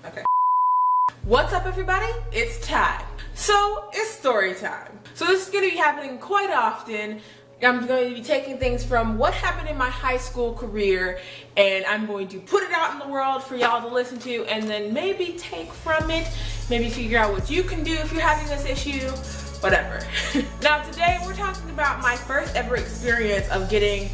Okay. What's up, everybody? It's time. So it's story time. So this is going to be happening quite often. I'm going to be taking things from what happened in my high school career, and I'm going to put it out in the world for y'all to listen to, and then maybe take from it, maybe figure out what you can do if you're having this issue, whatever. Now today we're talking about my first ever experience of getting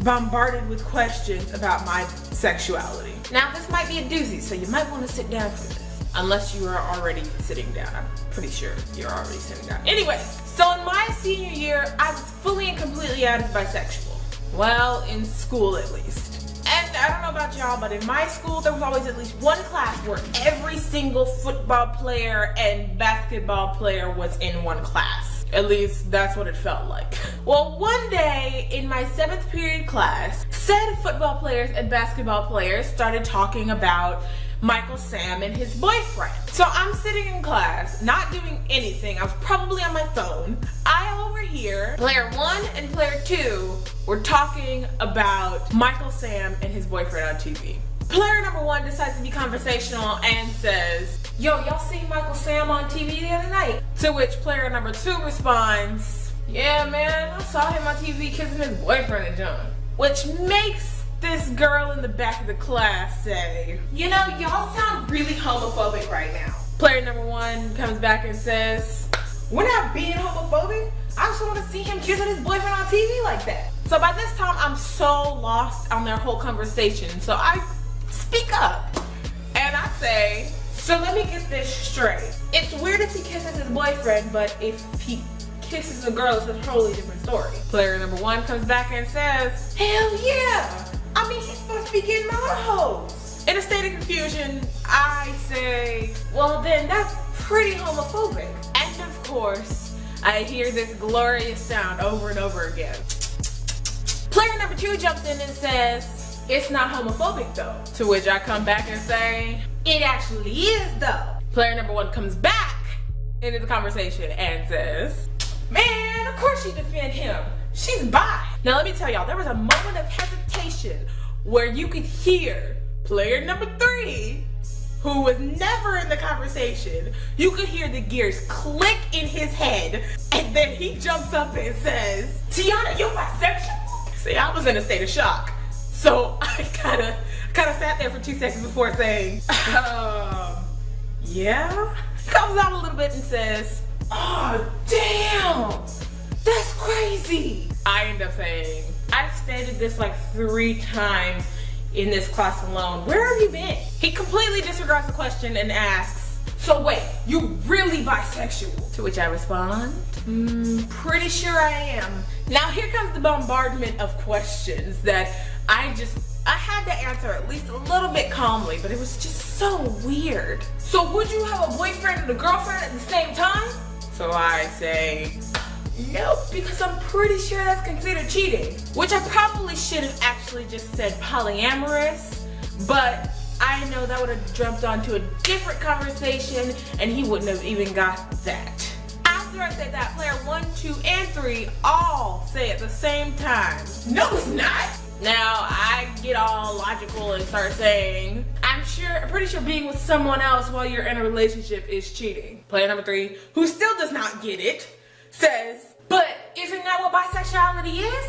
bombarded with questions about my sexuality. Now this might be a doozy, so you might want to sit down for this. Unless you are already sitting down. I'm pretty sure you're already sitting down. Anyways, so in my senior year, I was fully and completely out as bisexual. Well, in school at least. And I don't know about y'all, but in my school, there was always at least one class where every single football player and basketball player was in one class. At least that's what it felt like. Well, one day in my 7th period class, said football players and basketball players started talking about Michael Sam and his boyfriend. So I'm sitting in class, not doing anything. I was probably on my phone. I overhear player 1 and player 2 were talking about Michael Sam and his boyfriend on TV. Player number 1 decides to be conversational and says, "Yo, y'all seen Michael Sam on TV the other night?" To which player number 2 responds, "Yeah, man, I saw him on TV kissing his boyfriend and John." Which makes this girl in the back of the class say, "You know, y'all sound really homophobic right now." Player number 1 comes back and says, "We're not being homophobic. I just want to see him kissing his boyfriend on TV like that." So by this time, I'm so lost on their whole conversation. So I speak up and I say, "So let me get this straight. It's weird if he kisses his boyfriend, but if he kisses a girl, it's a totally different story." Player number 1 comes back and says, "Hell yeah. I mean, he's supposed to be getting all the hoes." In a state of confusion, I say, "Well then, that's pretty homophobic." And of course, I hear this glorious sound over and over again. Player number 2 jumps in and says, "It's not homophobic though." To which I come back and say, "It actually is though." Player number 1 comes back into the conversation and says, "Man, of course she defend him. She's bi." Now let me tell y'all, there was a moment of hesitation where you could hear player number 3, who was never in the conversation, you could hear the gears click in his head, and then he jumps up and says, "Tiana, you bisexual?" See, I was in a state of shock. So I kind of sat there for 2 seconds before saying, yeah? He comes out a little bit and says, "Oh, damn, that's crazy." I end up saying, "I've stated this like 3 times in this class alone. Where have you been?" He completely disregards the question and asks, "So wait, you really bisexual?" To which I respond, "Pretty sure I am." Now here comes the bombardment of questions that I had to answer at least a little bit calmly, but it was just so weird. "So would you have a boyfriend and a girlfriend at the same time?" So I say, "Nope, because I'm pretty sure that's considered cheating." Which I probably should have actually just said polyamorous, but I know that would have jumped onto a different conversation and he wouldn't have even got that. After I said that, player 1, 2, and 3 all say at the same time, "No, it's not." Now I get all logical and start saying, I'm pretty sure being with someone else while you're in a relationship is cheating. Player number 3, who still does not get it, says, "But isn't that what bisexuality is?"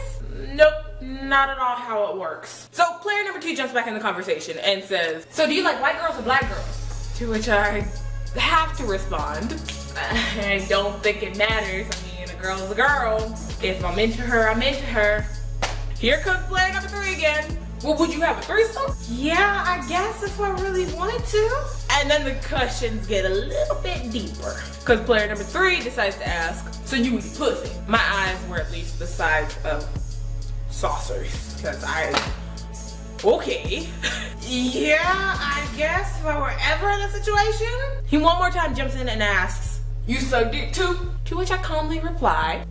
Nope, not at all how it works. So player number 2 jumps back in the conversation and says, "So do you like white girls or black girls?" To which I have to respond, "I don't think it matters. I mean, a girl's a girl. If I'm into her, I'm into her." Here comes player number 3 again. "Well, would you have a threesome?" "Yeah, I guess if I really wanted to." And then the questions get a little bit deeper, because player number 3 decides to ask, "So you eat pussy?" My eyes were at least the size of saucers, because okay. "Yeah, I guess if I were ever in a situation." He one more time jumps in and asks, "You suck dick too?" To which I calmly reply,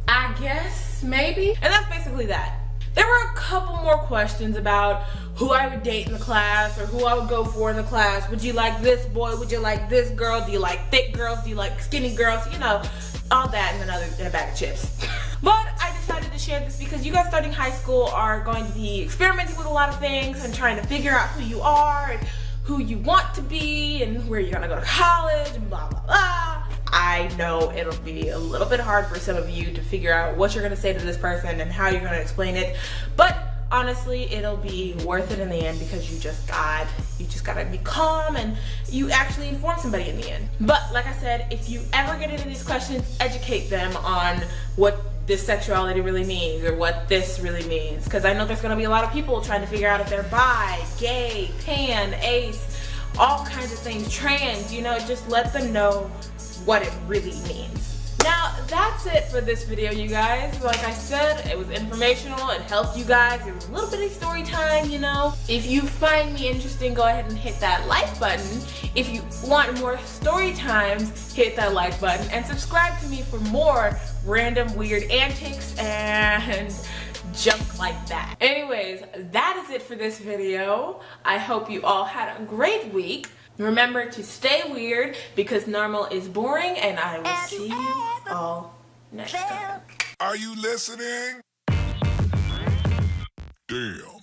I guess, maybe. And that's basically that. There were a couple more questions about who I would date in the class or who I would go for in the class. Would you like this boy? Would you like this girl? Do you like thick girls? Do you like skinny girls? You know, all that and a bag of chips. But I decided to share this because because you guys starting high school are going to be experimenting with a lot of things and trying to figure out who you are and who you want to be and where you're gonna go to college and blah blah blah. I know it'll be a little bit hard for some of you to figure out what you're gonna say to this person and how you're gonna explain it, but honestly, it'll be worth it in the end because you just gotta be calm and you actually inform somebody in the end. But like I said, if you ever get into these questions, educate them on what this sexuality really means or what this really means, because I know there's gonna be a lot of people trying to figure out if they're bi, gay, pan, ace, all kinds of things, trans, you know, just let them know what it really means. Now, that's it for this video, you guys. Like I said, it was informational, it helped you guys, it was a little bit of story time, you know. If you find me interesting, go ahead and hit that like button. If you want more story times, hit that like button and subscribe to me for more random weird antics and junk like that. Anyways, that is it for this video. I hope you all had a great week. Remember to stay weird because normal is boring, and I will see you all next time. Are you listening? Damn.